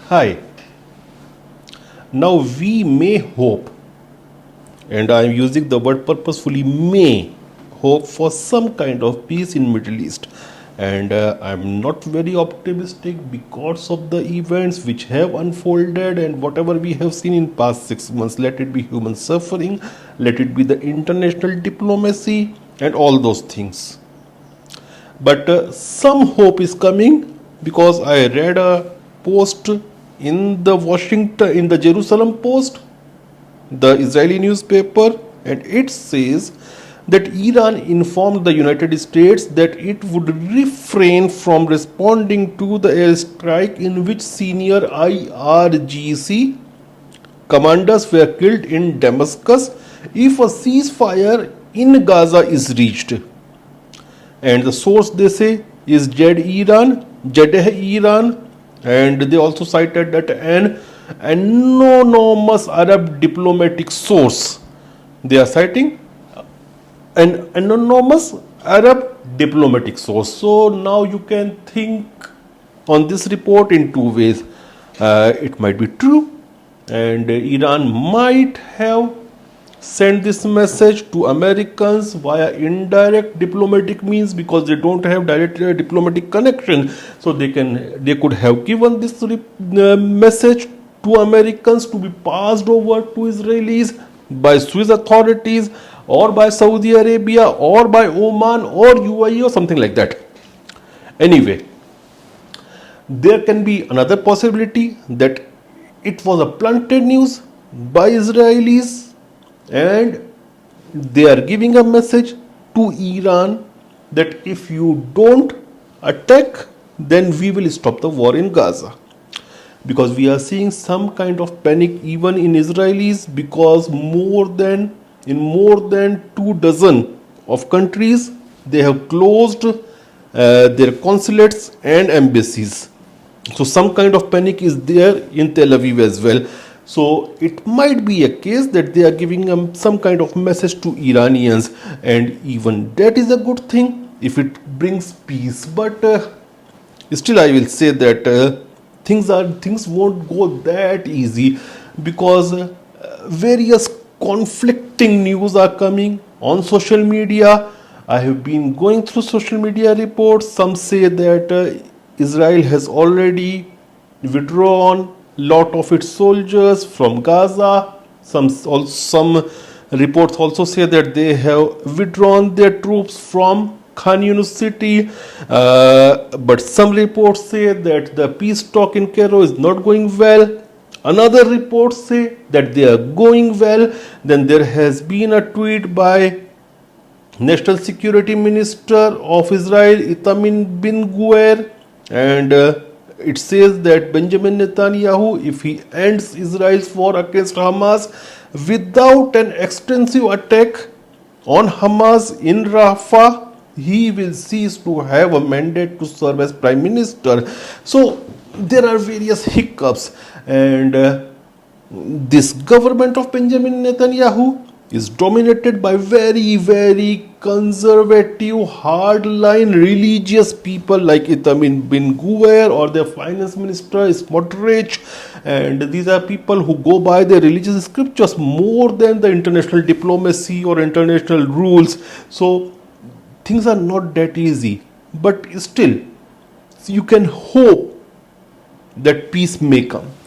Hi. Now we may hope, and I am using the word purposefully, may hope for some kind of peace in Middle East. And I'm not very optimistic because of the events which have unfolded and whatever we have seen in past 6 months. Let it be human suffering, let it be the international diplomacy, and all those things. But some hope is coming because I read a post in the Jerusalem Post, the Israeli newspaper, and it says that Iran informed the United States that it would refrain from responding to the airstrike in which senior IRGC commanders were killed in Damascus if a ceasefire in Gaza is reached. And the source they say is Jeddah, Iran, and they also cited that an anonymous Arab diplomatic source. They are citing an anonymous Arab diplomatic source. So now you can think on this report in two ways. It might be true, and Iran might have sent this message to Americans via indirect diplomatic means because they don't have direct diplomatic connection. So they could have given this message to Americans to be passed over to Israelis by Swiss authorities or by Saudi Arabia or by Oman or UAE or something like that. Anyway, there can be another possibility that it was a planted news by Israelis and they are giving a message to Iran that if you don't attack, then we will stop the war in Gaza. Because we are seeing some kind of panic even in Israelis, because more than 24 of countries they have closed their consulates and embassies. So some kind of panic is there in Tel Aviv as well. So it might be a case that they are giving some kind of message to Iranians, and even that is a good thing if it brings peace. But still I will say that things won't go that easy, because various conflicting news are coming on social media. I have been going through social media reports. Some say that Israel has already withdrawn lot of its soldiers from Gaza. Some reports also say that they have withdrawn their troops from Khan Yunus city, but some reports say that the peace talk in Cairo is not going well. Another reports say that they are going well. Then there has been a tweet by National Security Minister of Israel, Ben-Gvir, and it says that Benjamin Netanyahu, if he ends Israel's war against Hamas without an extensive attack on Hamas in Rafah, he will cease to have a mandate to serve as prime minister. So there are various hiccups, and this government of Benjamin Netanyahu is dominated by very, very conservative, hardline religious people like Itamin Ben-Gvir, or their finance minister is moderate, and these are people who go by their religious scriptures more than the international diplomacy or international rules. So things are not that easy, but still you can hope that peace may come.